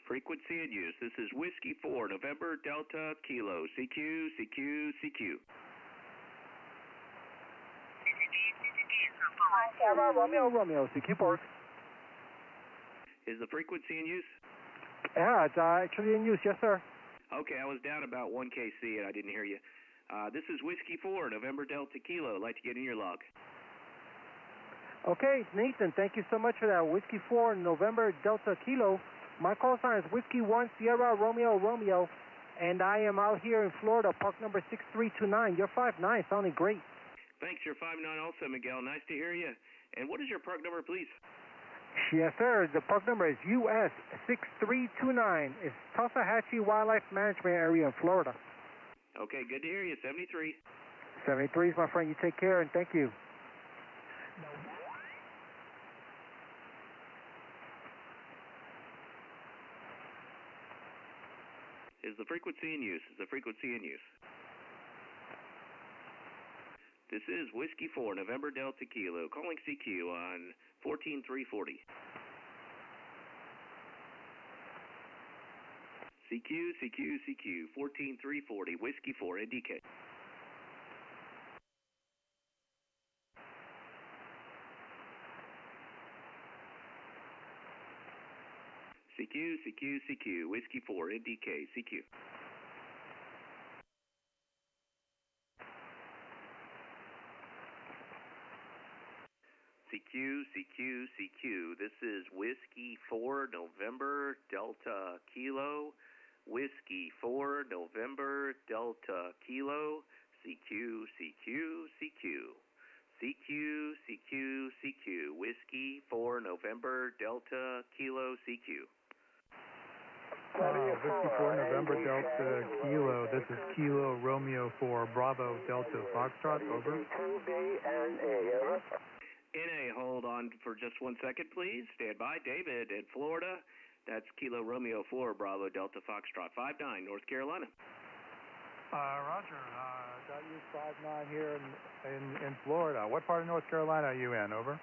Frequency in use. This is Whiskey 4, November, Delta, Kilo, CQ, CQ, CQ. Romeo, CQ4. Is the frequency in use? Yeah, it's actually in use, yes, sir. Okay, I was down about 1 KC and I didn't hear you. This is Whiskey 4, November, Delta, Kilo. I'd like to get in your log. Okay, Nathan, thank you so much for that. Whiskey 4, November, Delta, Kilo. My call sign is Whiskey 1, Sierra, Romeo, Romeo, and I am out here in Florida, park number 6329. You're 5'9", sounding great. Thanks, you're 5'9" also, Miguel. Nice to hear you. And what is your park number, please? Yes, sir. The park number is US 6329. It's Tallahatchie Wildlife Management Area in Florida. Okay, good to hear you. 73. 73 is my friend. You take care and thank you. Is the frequency in use? Is the frequency in use? This is Whiskey 4, November, Delta, Kilo. Calling CQ on 14340. CQ, CQ, CQ, 14340, Whiskey 4, indicate. CQ, CQ, CQ, Whiskey 4, NDK, CQ. CQ, CQ, CQ, this is Whiskey 4, November, Delta, Kilo. Whiskey 4, November, Delta, Kilo. CQ, CQ, CQ. CQ, CQ, CQ, Whiskey 4, November, Delta, Kilo, CQ. Whiskey 4, November, Delta, Kilo. This is Kilo, Romeo 4, Bravo, Delta, Foxtrot, over. NA, hold on for just 1 second, please. Stand by. David in Florida. That's Kilo, Romeo 4, Bravo, Delta, Foxtrot, 5'9", North Carolina. Roger. Got you 5'9" here in Florida. What part of North Carolina are you in? Over.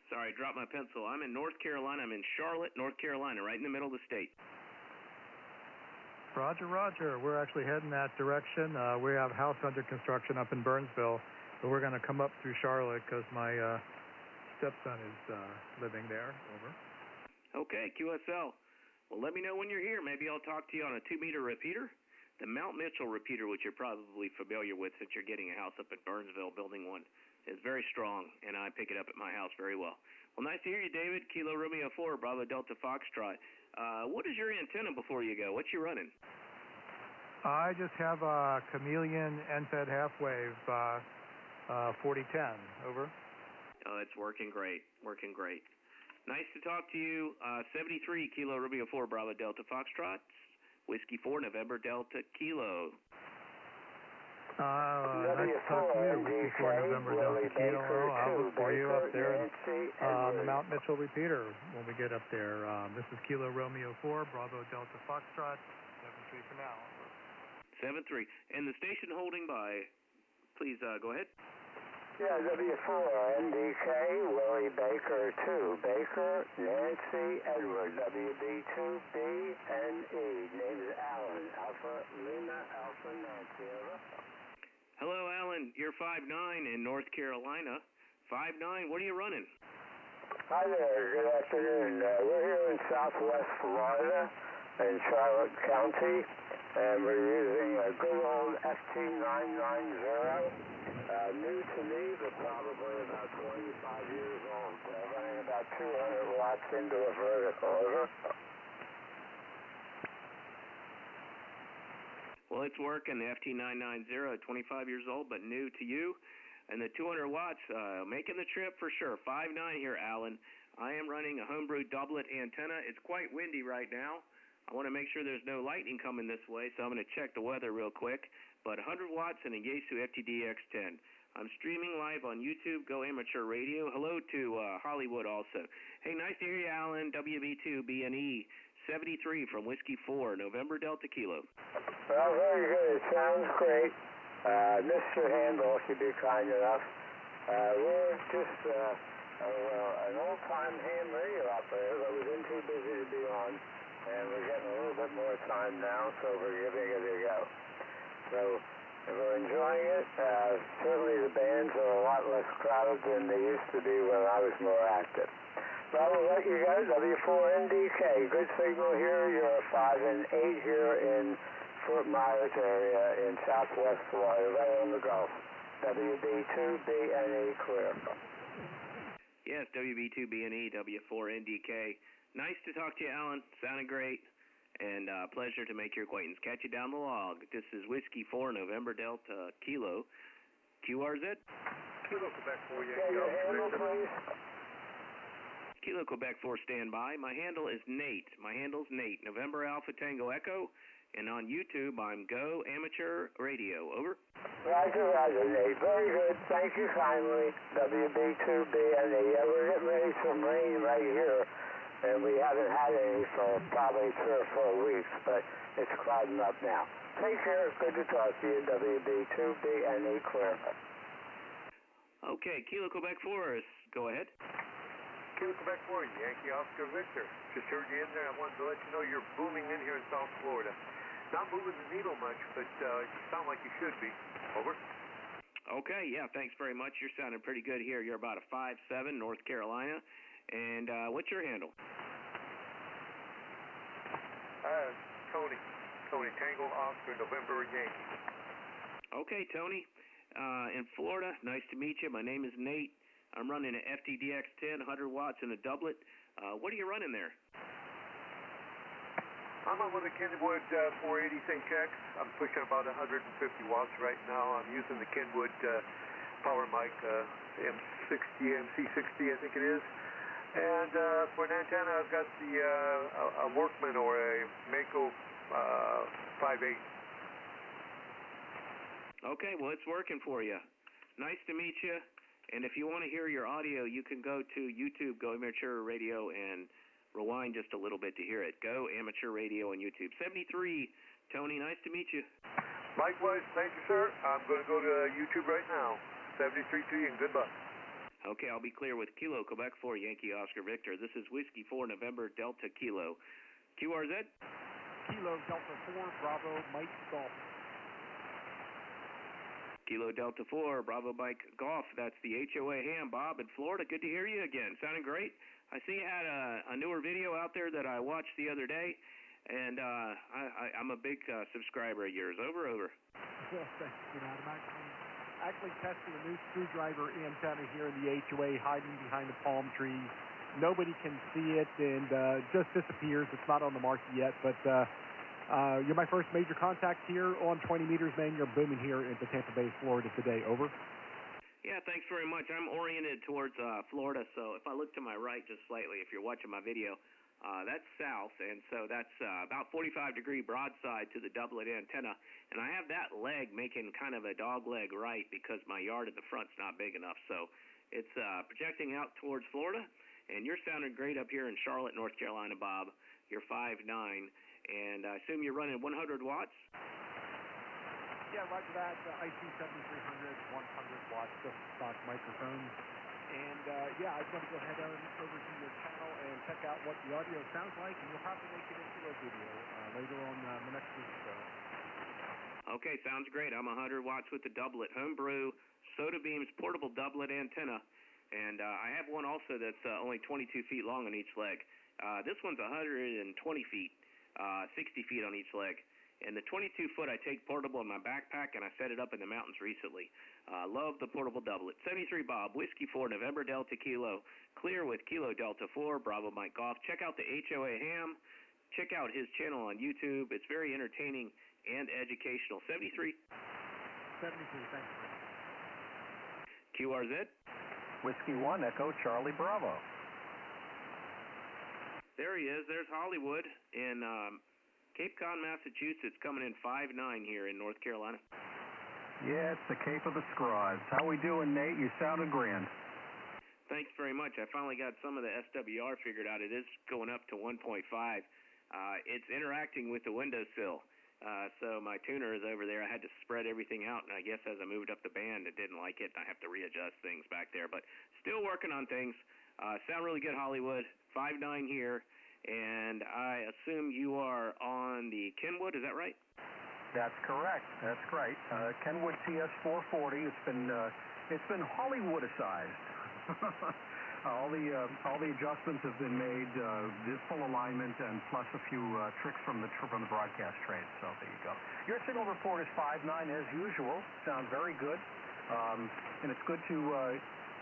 Sorry, dropped my pencil. I'm in North Carolina. I'm in Charlotte, North Carolina, right in the middle of the state. Roger, roger. We're actually heading that direction. We have a house under construction up in Burnsville, but we're going to come up through Charlotte because my stepson is living there. Over. Okay, QSL. Well, let me know when you're here. Maybe I'll talk to you on a 2-meter repeater. The Mount Mitchell repeater, which you're probably familiar with since you're getting a house up in Burnsville, building one, is very strong, and I pick it up at my house very well. Well, nice to hear you, David. Kilo Romeo 4, Bravo Delta Foxtrot. What is your antenna before you go? What you running? I just have a Chameleon NFED half-wave 4010. Over. Oh, it's working great. Working great. Nice to talk to you. 73 Kilo Romeo 4, Bravo Delta Foxtrot. Whiskey 4, November Delta Kilo. Nice to talk to you. Whiskey 4, November Delta Kilo. I'll look for you up there on the Mount Mitchell repeater when we get up there. This is Kilo Romeo 4, Bravo Delta Foxtrot. 7-3 for now. 7-3. And the station holding by, please go ahead. Yeah, W4, NDK, Willie Baker 2, Baker, Nancy, Edward, WB2BNE, name is Alan, Alpha, Lima, Alpha, Nancy, over. Hello, Alan. You're 5'9" in North Carolina. 5'9", what are you running? Hi there, good afternoon. We're here in southwest Florida, in Charlotte County, and we're using a good old FT990. New to me, but probably about 25 years old. Running about 200 watts into a vertical. Over. Well, it's working. The FT990, 25 years old, but new to you. And the 200 watts, making the trip for sure. 5'9" here, Alan. I am running a homebrew doublet antenna. It's quite windy right now. I want to make sure there's no lightning coming this way, so I'm going to check the weather real quick. But 100 watts and a Yaesu FTDX10. I'm streaming live on YouTube, Go Amateur Radio. Hello to Hollywood also. Hey, nice to hear you, Alan. WB2BNE 73 from Whiskey 4, November Delta Kilo. Well, very good. It sounds great. Mr. Handel, if you'd be kind enough. We're just an old-time ham radio but we've been too busy to be on, and we're getting a little bit more time now, so we're giving it a go. So we're enjoying it. Certainly the bands are a lot less crowded than they used to be when I was more active. Well, we'll let you go. W4NDK. Good signal here. You're 5 and 8 here in Fort Myers area in southwest Florida, right on the Gulf. WB2BNE clear. Yes, WB2BNE, W4NDK. Nice to talk to you, Alan. Sounded great. And pleasure to make your acquaintance. Catch you down the log. This is Whiskey 4, November Delta Kilo. QRZ? Kilo Quebec 4, Your handle, please. Kilo Quebec 4, stand by. My handle is Nate. My handle's Nate. November Alpha Tango Echo. And on YouTube, I'm Go Amateur Radio. Over. Roger, Nate. Very good. Thank you kindly. WB2BNE. Yeah, we're getting ready for some rain right here. And we haven't had any for probably 3 or 4 weeks, but it's clouding up now. Take care. Good to talk to you. WB2BNE clear. Okay, Kilo Quebec 4, go ahead. Kilo Quebec 4, Yankee Oscar Victor. Just heard you in there. I wanted to let you know you're booming in here in South Florida. Not moving the needle much, but you sound like you should be. Over. Okay, yeah, thanks very much. You're sounding pretty good here. You're about a 5'7", North Carolina. And what's your handle? Tony. Tony, Tango Oscar, November Yankee. Okay, Tony. In Florida, nice to meet you. My name is Nate. I'm running an FTDX 10, 100 watts in a doublet. What are you running there? I'm on with a Kenwood 480 St. Chex. I'm pushing about 150 watts right now. I'm using the Kenwood power mic, M60, MC60, I think it is. And for an antenna, I've got the a Workman or a Mako 5.8. Okay, well, it's working for you. Nice to meet you. And if you want to hear your audio, you can go to YouTube, Go Amateur Radio, and rewind just a little bit to hear it. Go Amateur Radio on YouTube. 73, Tony, nice to meet you. Likewise, thank you, sir. I'm going to go to YouTube right now. 73 to you, and goodbye. Okay, I'll be clear with Kilo Quebec 4, Yankee Oscar Victor. This is Whiskey 4, November Delta Kilo. QRZ? Kilo Delta 4, Bravo Mike Golf. Kilo Delta 4, Bravo Mike Golf. That's the HOA Ham, Bob in Florida. Good to hear you again. Sounding great. I see you had a newer video out there that I watched the other day, and I'm a big subscriber of yours. Over. Well, thanks, I'm actually testing a new screwdriver antenna here in the HOA, hiding behind the palm trees. Nobody can see it, and just disappears. It's not on the market yet, but you're my first major contact here on 20 meters, man. You're booming here into Tampa Bay, Florida today. Over. Yeah, thanks very much. I'm oriented towards Florida, so if I look to my right just slightly, if you're watching my video, that's south, and so that's about 45-degree broadside to the doublet antenna. And I have that leg making kind of a dog leg right because my yard at the front's not big enough. So it's projecting out towards Florida, and you're sounding great up here in Charlotte, North Carolina, Bob. You're 5'9", and I assume you're running 100 watts? Yeah, roger that. IC 7300, 100 watts, just stock microphone. And yeah, I just want to go ahead over to your channel and check out what the audio sounds like, and you'll probably make it into a video later on the next week or so. Okay, sounds great. I'm 100 watts with the doublet. Homebrew Soda Beams portable doublet antenna. And I have one also that's only 22 feet long on each leg. This one's 120 feet, 60 feet on each leg. And the 22-foot I take portable in my backpack, and I set it up in the mountains recently. Love the portable doublet. 73 Bob, Whiskey 4, November Delta Kilo. Clear with Kilo Delta 4, Bravo Mike Golf. Check out the HOA Ham. Check out his channel on YouTube. It's very entertaining and educational. 73. 73, thanks. QRZ? Whiskey 1, Echo Charlie Bravo. There he is. There's Hollywood in Cape Cod, Massachusetts, coming in 5'9" here in North Carolina. Yeah, it's the Cape of the Scrods. How we doing, Nate? You sounded grand. Thanks very much. I finally got some of the SWR figured out. It is going up to 1.5. It's interacting with the windowsill. So my tuner is over there. I had to spread everything out, and I guess as I moved up the band, it didn't like it, and I have to readjust things back there. But still working on things. Sound really good, Hollywood. 5-9 here, and I assume you are on the Kenwood, is that right? That's correct. That's right. Kenwood TS440. It's been Hollywoodicized. All the adjustments have been made. This full alignment and plus a few tricks from the broadcast trade. So there you go. Your signal report is 5-9 as usual. Sounds very good. And it's good to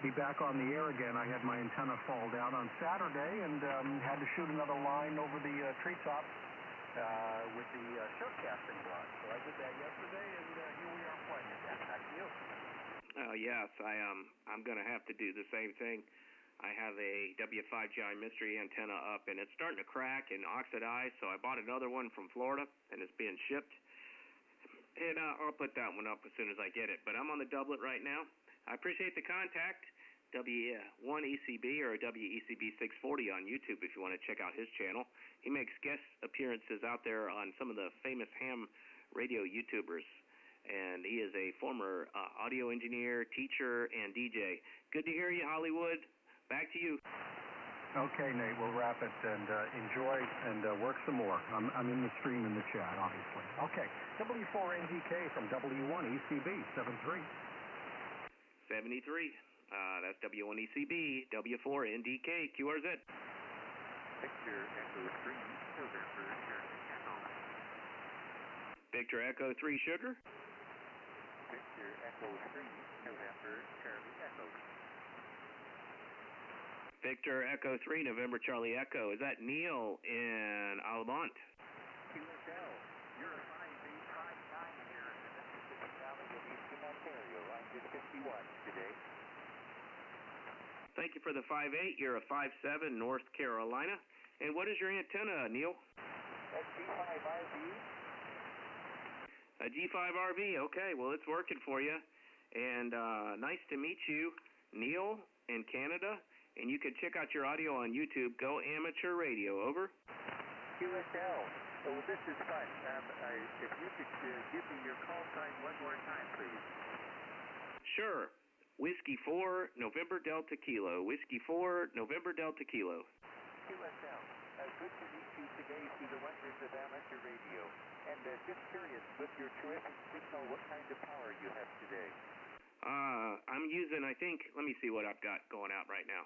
be back on the air again. I had my antenna fall down on Saturday and had to shoot another line over the treetop with the shortcasting rod. So I did that yesterday, and here we are playing again. Back to you. Oh, yes. I'm going to have to do the same thing. I have a W5GI mystery antenna up, and it's starting to crack and oxidize, so I bought another one from Florida, and it's being shipped. And I'll put that one up as soon as I get it. But I'm on the doublet right now. I appreciate the contact. W1ECB or WECB 640 on YouTube if you want to check out his channel. He makes guest appearances out there on some of the famous ham radio YouTubers. And he is a former audio engineer, teacher, and DJ. Good to hear you, Hollywood. Back to you. Okay, Nate, we'll wrap it and enjoy and work some more. I'm in the stream in the chat, obviously. Okay, W4NDK from W1ECB 73. 73. That's W1ECB, W4NDK, QRZ. Victor Echo 3, November, Charlie Echo. Victor Echo 3, Sugar. Victor Echo 3, November, Charlie Echo. Victor Echo 3, November, Charlie Echo. Is that Neil in Alabama? QSL, you're a 5-8-5-9 here in the Mississippi Valley of Eastern Ontario. I'm just 51 today. Thank you for the 5-8. You're a 5-7, North Carolina. And what is your antenna, Neil? A G5RV. A G5RV. Okay, well, it's working for you. And nice to meet you, Neil in Canada. And you can check out your audio on YouTube. Go Amateur Radio. Over. QSL. Oh, this is fun. If you could give me your call sign one more time, please. Sure. Whiskey 4, November Delta Kilo. Whiskey 4, November Delta Kilo. QSL. Good to meet you today through the wonders of amateur radio. And just curious, with your terrific signal, what kind of power you have today? I'm using, I think, let me see what I've got going out right now.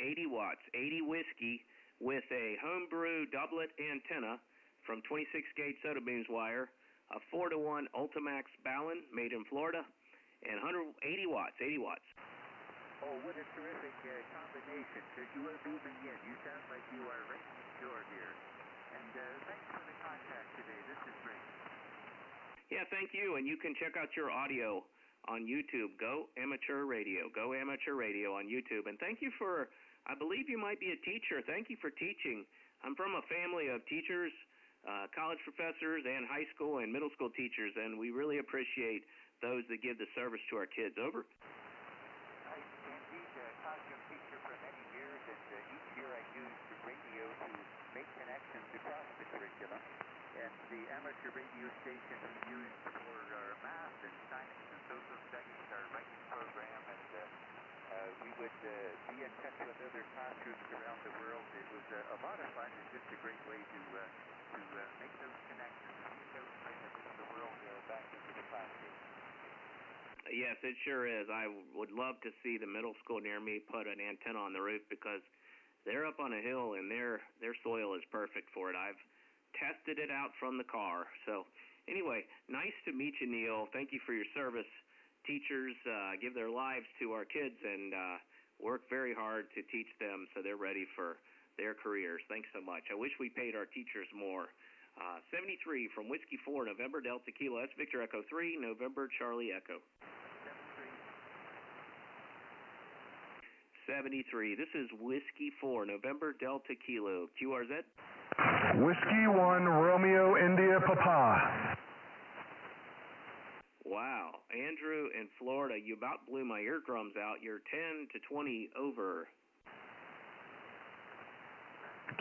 80 watts, 80 whiskey with a homebrew doublet antenna from 26-gauge soda beams wire, a 4-to-1 Ultimax Ballon made in Florida, and 80 watts, 80 watts. Oh, what a terrific combination, because you are moving in. You sound like you are right next door here. And thanks for the contact today. This is great. Yeah, thank you, and you can check out your audio on YouTube. Go Amateur Radio. Go Amateur Radio on YouTube. And thank you for, I believe you might be a teacher. Thank you for teaching. I'm from a family of teachers, college professors, and high school and middle school teachers, and we really appreciate those that give the service to our kids. Over. I indeed classroom teacher for many years, and each year I use the radio to make connections across the curriculum. And the amateur radio station we use for our math and science and social studies, our writing program, and we would be in touch with other classrooms around the world. It was a lot of fun and just a great way to make those connections and get those friends from the world back into the classroom. Yes, it sure is. I would love to see the middle school near me put an antenna on the roof because they're up on a hill and their soil is perfect for it. I've tested it out from the car. So anyway, nice to meet you, Neil. Thank you for your service. Teachers give their lives to our kids and work very hard to teach them so they're ready for their careers. Thanks so much. I wish we paid our teachers more. 73 from Whiskey 4, November Delta Kilo. That's Victor Echo 3, November Charlie Echo. 73. This is Whiskey 4, November Delta Kilo. QRZ. Whiskey 1, Romeo, India, Papa. Wow. Andrew in Florida, you about blew my eardrums out. You're 10 to 20 over.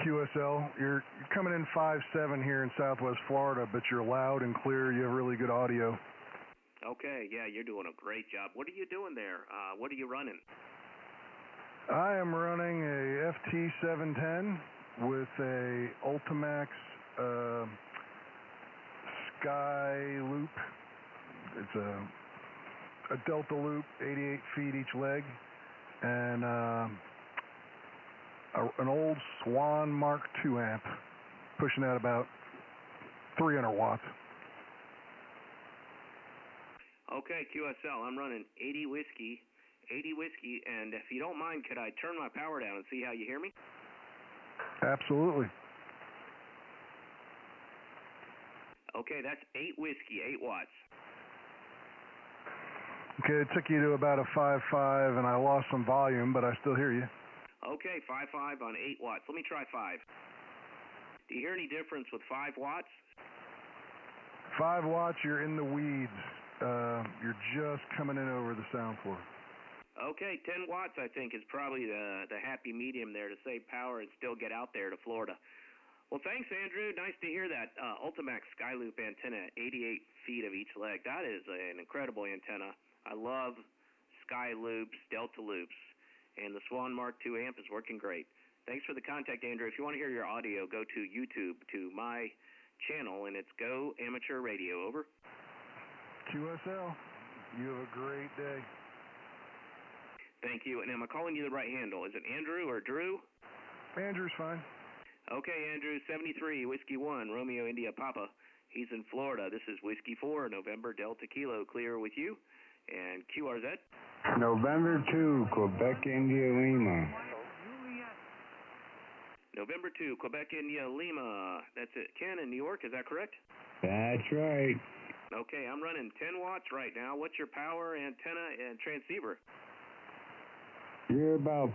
QSL, you're coming in 5-7 here in Southwest Florida, but you're loud and clear. You have really good audio. Okay, yeah, you're doing a great job. What are you doing there? What are you running? I am running a FT710 with a Ultimax Sky Loop. It's a Delta Loop, 88 feet each leg, and an old Swan Mark II amp, pushing out about 300 watts. Okay, QSL, I'm running 80 whiskey, and if you don't mind, could I turn my power down and see how you hear me? Absolutely. Okay, that's 8 whiskey, 8 watts. Okay, it took you to about a 5.5, and I lost some volume, but I still hear you. Okay, 5.5 on 8 watts. Let me try 5. Do you hear any difference with 5 watts? 5 watts, you're in the weeds. You're just coming in over the sound floor. Okay, 10 watts I think is probably the happy medium there to save power and still get out there to Florida. Well, thanks, Andrew. Nice to hear that. Ultimax Skyloop antenna, 88 feet of each leg. That is an incredible antenna. I love Sky Loops, Delta Loops, and the Swan Mark II amp is working great. Thanks for the contact, Andrew. If you want to hear your audio, go to YouTube to my channel, and it's Go Amateur Radio. Over. QSL, you have a great day. Thank you. And am I calling you the right handle? Is it Andrew or Drew? Andrew's fine. Okay, Andrew, 73, Whiskey 1, Romeo India Papa. He's in Florida. This is Whiskey 4, November Delta Kilo, clear with you. And QRZ? November 2, Quebec India Lima. November 2, Quebec India Lima. That's it. Ken in New York, is that correct? That's right. Okay, I'm running 10 watts right now. What's your power, antenna, and transceiver? You're about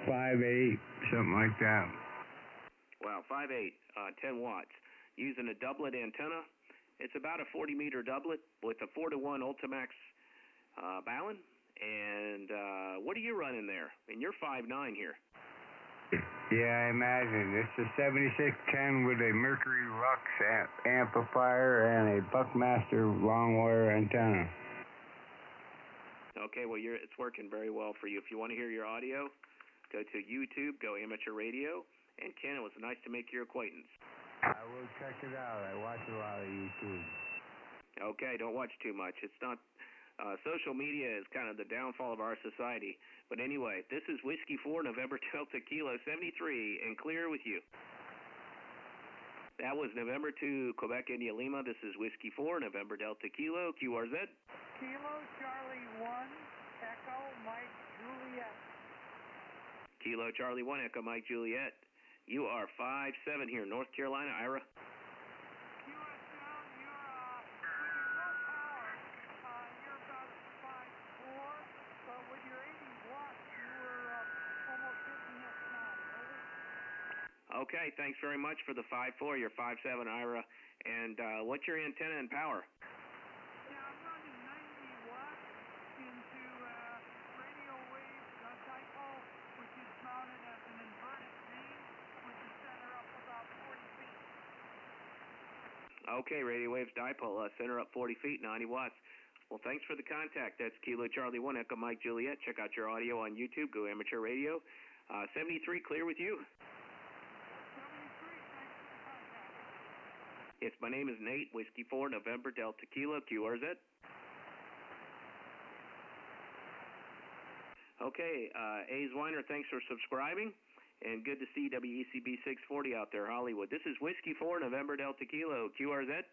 5'8", something like that. Wow, 5'8", 10 watts. Using a doublet antenna. It's about a 40-meter doublet with a 4-to-1 Ultimax Ballon. And what are you running there? And you're 5'9" here. Yeah, I imagine. It's a 7610 with a Mercury Lux amplifier and a Buckmaster long wire antenna. Okay, well, it's working very well for you. If you want to hear your audio, go to YouTube, Go Amateur Radio. And Ken, it was nice to make your acquaintance. I will check it out. I watch a lot of YouTube. Okay, don't watch too much. It's not... social media is kind of the downfall of our society. But anyway, this is Whiskey 4, November Delta Kilo 73, and clear with you. That was November 2, Quebec India Lima. This is Whiskey 4, November Delta Kilo, QRZ. Kilo Charlie 1, Echo Mike Juliet. Kilo Charlie 1, Echo Mike Juliet. You are 5'7" here, North Carolina, Ira. QSL, you're with your low power, you're about 5'4", but with your 80 watts, you were almost 50 next time. Over. Okay, thanks very much for the 5'4". You're 5'7", Ira. And what's your antenna and power? Yeah, I'm running 90 watts into radio wave dipole, which is mounted as an inverted main, with the center up about 40 feet. Okay, radio waves dipole, center up 40 feet, 90 watts. Well, thanks for the contact. That's Kilo Charlie 1, Echo Mike Juliet. Check out your audio on YouTube, Go Amateur Radio. 73, clear with you? 73, thanks for the contact. Yes, my name is Nate, Whiskey 4, November Delta Kilo, QRZ. Okay, A's Weiner, thanks for subscribing. And good to see WECB 640 out there, Hollywood. This is Whiskey 4, November Delta Kilo, QRZ.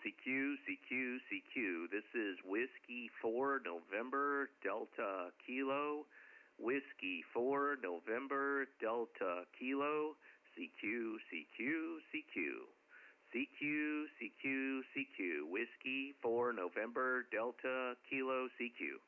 CQ, CQ, CQ. This is Whiskey 4, November Delta Kilo. Whiskey 4, November Delta Kilo. CQ, CQ, CQ. CQ, CQ, CQ. Whiskey 4, November Delta Kilo, CQ.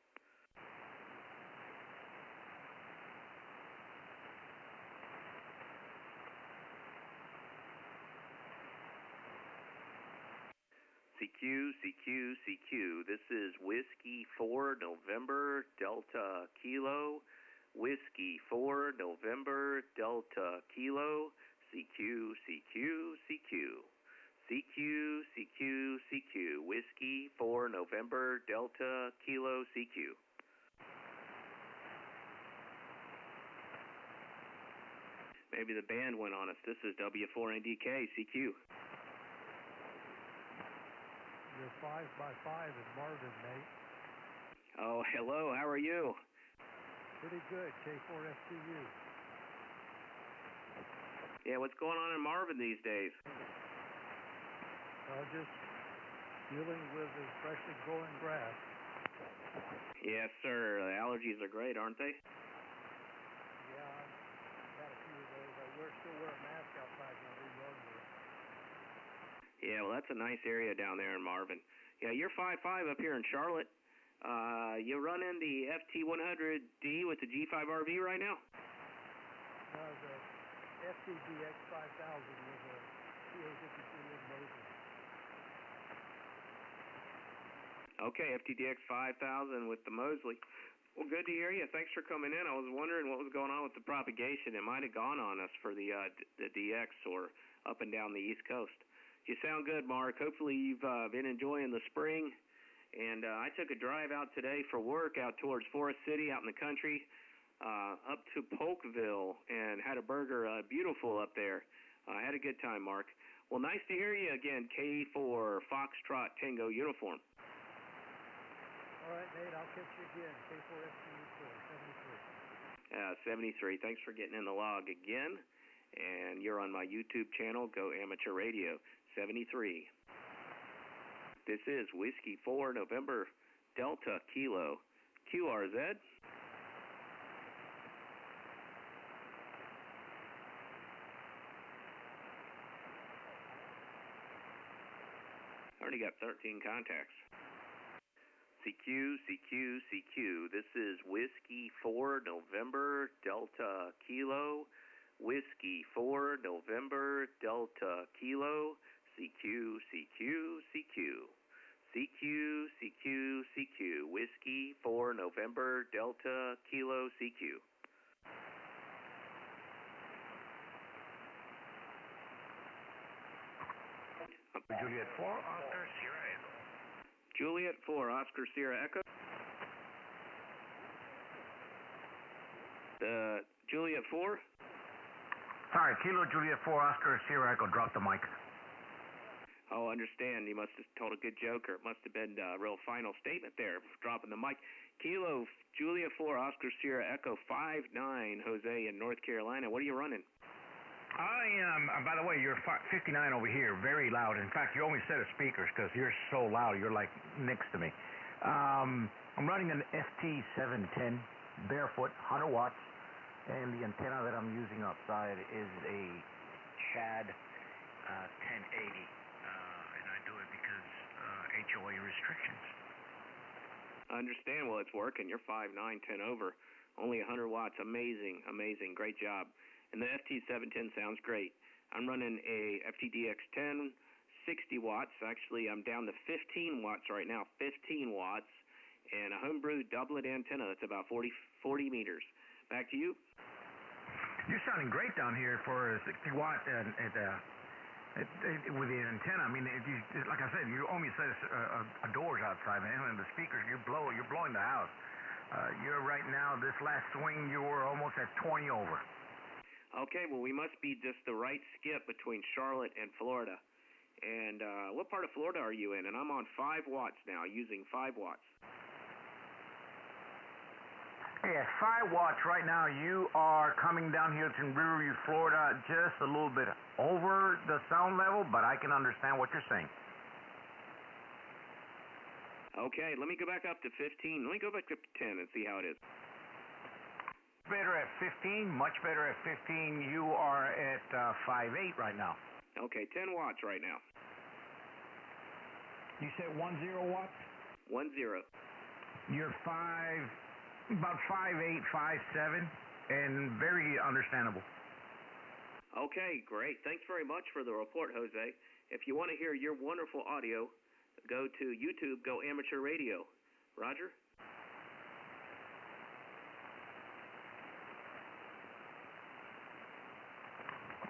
CQ, CQ, CQ. This is Whiskey 4, November Delta Kilo. Whiskey 4, November Delta Kilo. CQ, CQ, CQ. CQ, CQ, CQ. Whiskey 4 November Delta Kilo CQ. Maybe the band went on us. This is W4NDK CQ. You're 5x5 in Marvin, mate. Oh, hello. How are you? Pretty good. K4FTU. Yeah, what's going on in Marvin these days? Just dealing with the freshly growing grass. Yes, sir. The allergies are great, aren't they? Yeah, I've had a few of those. I still wear a mask outside when I do yard work. Yeah, well, that's a nice area down there in Marvin. Yeah, you're 5'5" up here in Charlotte. You running the FT100D with the G5 RV right now? No, the FTDX 5000 with a CA53 in Mosley. Okay, FTDX 5000 with the Mosley. Well, good to hear you. Thanks for coming in. I was wondering what was going on with the propagation. It might have gone on us for the DX or up and down the East Coast. You sound good, Mark. Hopefully you've been enjoying the spring. And I took a drive out today for work out towards Forest City out in the country, up to Polkville, and had a burger. Beautiful up there. I had a good time, Mark. Well, nice to hear you again, K4 Foxtrot Tango uniform. All right, Nate, I'll catch you again. K4FTU 73. 73. Thanks for getting in the log again. And you're on my YouTube channel, Go Amateur Radio 73. This is Whiskey 4 November Delta Kilo QRZ. I already got 13 contacts. CQ, CQ, CQ. This is Whiskey 4 November Delta Kilo. Whiskey 4 November Delta Kilo. CQ, CQ, CQ. CQ, CQ, CQ. Whiskey 4 November Delta Kilo CQ. Juliet 4, Oscar Sierra Echo. Juliet 4, Oscar Sierra Echo. Juliet 4? Sorry, Kilo Juliet 4, Oscar Sierra Echo. Drop the mic. Oh, understand. You must have told a good joke, or it must have been a real final statement there, dropping the mic. Kilo Juliet 4, Oscar Sierra Echo 59, Jose in North Carolina. What are you running? I am, by the way, you're 59 over here, very loud. In fact, you only set of speakers because you're so loud. You're like next to me. I'm running an FT710 barefoot, 100 watts, and the antenna that I'm using outside is a Chad 1080, and I do it because HOA restrictions. I understand. Well, it's working. You're 5'9", 10 over, only 100 watts. Amazing, amazing, great job. And the FT710 sounds great. I'm running a FTDX 10, 60 watts. Actually, I'm down to 15 watts right now, 15 watts, and a homebrew doublet antenna that's about 40 meters. Back to you. You're sounding great down here for a 60 watt with the antenna. I mean, like I said, you only set a doors outside, man, and the speakers, you're blowing the house. You're right now, this last swing, you were almost at 20 over. Okay, well, we must be just the right skip between Charlotte and Florida. And what part of Florida are you in? And I'm on 5 watts now, using 5 watts. Hey, at 5 watts right now, you are coming down here to Riverview, Florida, just a little bit over the sound level, but I can understand what you're saying. Okay, let me go back up to 15. Let me go back up to 10 and see how it is. Better at 15, much better at 15. You are at 5.8 right now. Okay, 10 watts right now. You said 10 watts? 10. You're about 5.8, 5.7, and very understandable. Okay, great. Thanks very much for the report, Jose. If you want to hear your wonderful audio, go to YouTube, Go Amateur Radio. Roger?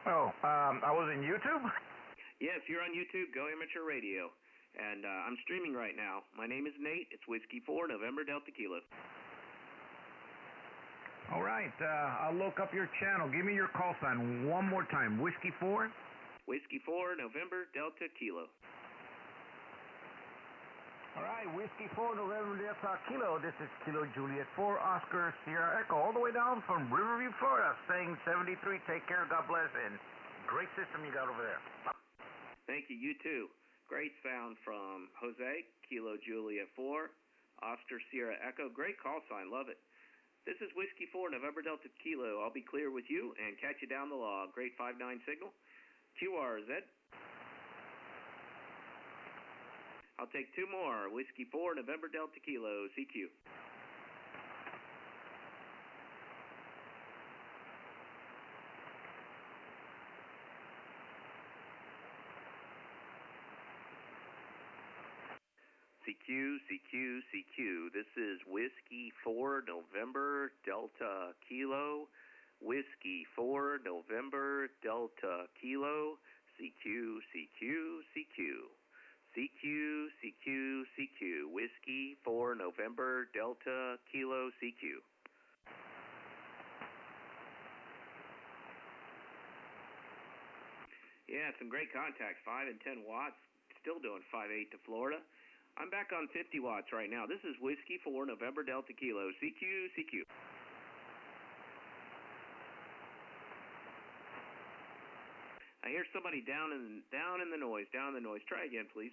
I was in YouTube? Yes, you're on YouTube, Go Amateur Radio. And I'm streaming right now. My name is Nate. It's Whiskey 4, November Delta Kilo. All right, I'll look up your channel. Give me your call sign one more time. Whiskey 4? Whiskey 4, November Delta Kilo. All right, Whiskey 4, November Delta Kilo. This is Kilo Juliet 4, Oscar Sierra Echo, all the way down from Riverview, Florida, saying 73. Take care, God bless, and great system you got over there. Thank you, you too. Great sound from Jose, Kilo Juliet 4, Oscar Sierra Echo. Great call sign, love it. This is Whiskey 4, November Delta Kilo. I'll be clear with you and catch you down the log. Great 5-9 signal. QRZ. I'll take two more. Whiskey 4, November Delta Kilo, CQ. CQ, CQ, CQ. This is Whiskey 4, November Delta Kilo. Whiskey 4, November Delta Kilo. CQ, CQ, CQ. CQ, CQ, CQ. Whiskey 4, November Delta Kilo, CQ. Yeah, some great contacts, 5 and 10 watts. Still doing 5.8 to Florida. I'm back on 50 watts right now. This is Whiskey 4, November Delta Kilo, CQ, CQ. I hear somebody down in the noise, down in the noise. Try again, please.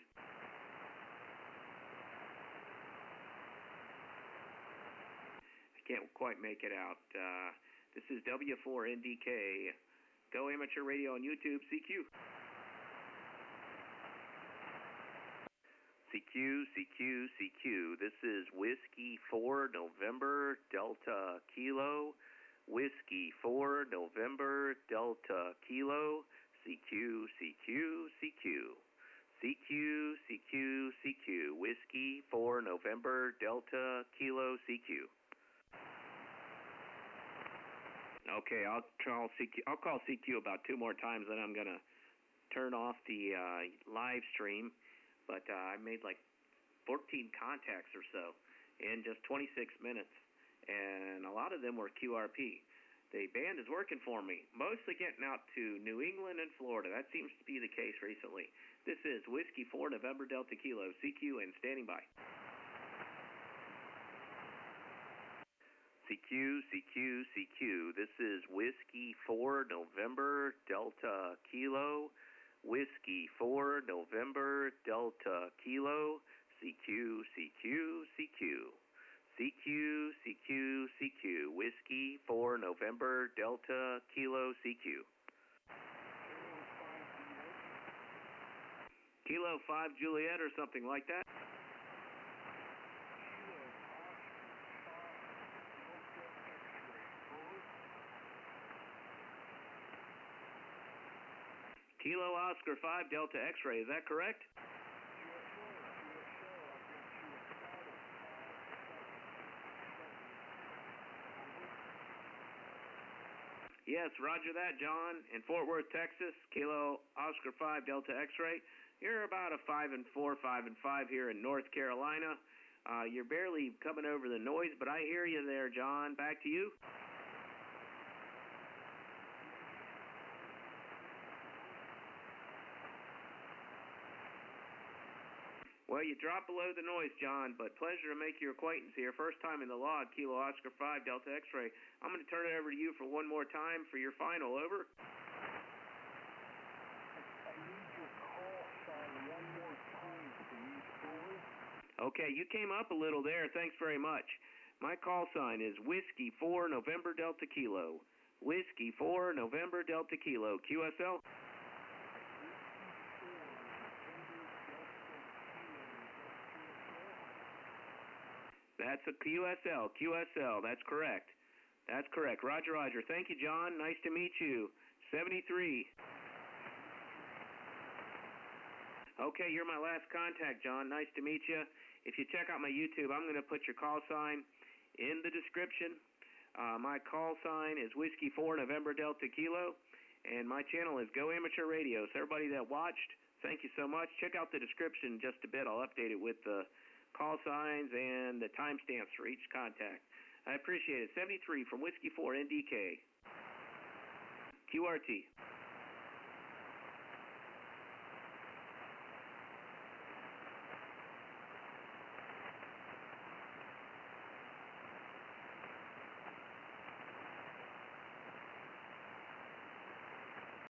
I can't quite make it out. This is W4NDK. Go Amateur Radio on YouTube, CQ. CQ, CQ, CQ. This is Whiskey 4, November Delta Kilo. Whiskey 4, November Delta Kilo. CQ, CQ, CQ. CQ, CQ, CQ. Whiskey 4, November Delta Kilo, CQ. Okay, I'll call CQ about 2 more times, then I'm gonna turn off the live stream. But I made like 14 contacts or so in just 26 minutes, and a lot of them were QRP. The band is working for me, mostly getting out to New England and Florida. That seems to be the case recently. This is Whiskey 4, November Delta Kilo, CQ, and standing by. CQ, CQ, CQ. This is Whiskey 4, November Delta Kilo. Whiskey 4, November Delta Kilo, CQ, CQ, CQ. CQ, CQ, CQ. Whiskey 4, November Delta Kilo, CQ. Kilo 5 Juliet or something like that? Kilo Oscar 5 Delta X-ray, is that correct? Yes, roger that, John. In Fort Worth, Texas, Kilo Oscar 5 Delta X-ray. You're about a 5 and 4, 5 and 5 here in North Carolina. You're barely coming over the noise, but I hear you there, John. Back to you. Well, you dropped below the noise, John, but pleasure to make your acquaintance here. First time in the log, Kilo Oscar 5 Delta X-ray. I'm going to turn it over to you for one more time for your final. Over. I need your call sign one more time, please. Over. Okay, you came up a little there. Thanks very much. My call sign is Whiskey 4 November Delta Kilo. Whiskey 4 November Delta Kilo. QSL? That's a QSL. QSL. That's correct. That's correct. Roger, roger. Thank you, John. Nice to meet you. 73. Okay, you're my last contact, John. Nice to meet you. If you check out my YouTube, I'm going to put your call sign in the description. My call sign is Whiskey 4 November Delta Kilo. And my channel is Go Amateur Radio. So everybody that watched, thank you so much. Check out the description in just a bit. I'll update it with the call signs and the timestamps for each contact. I appreciate it. 73 from Whiskey 4 NDK. QRT.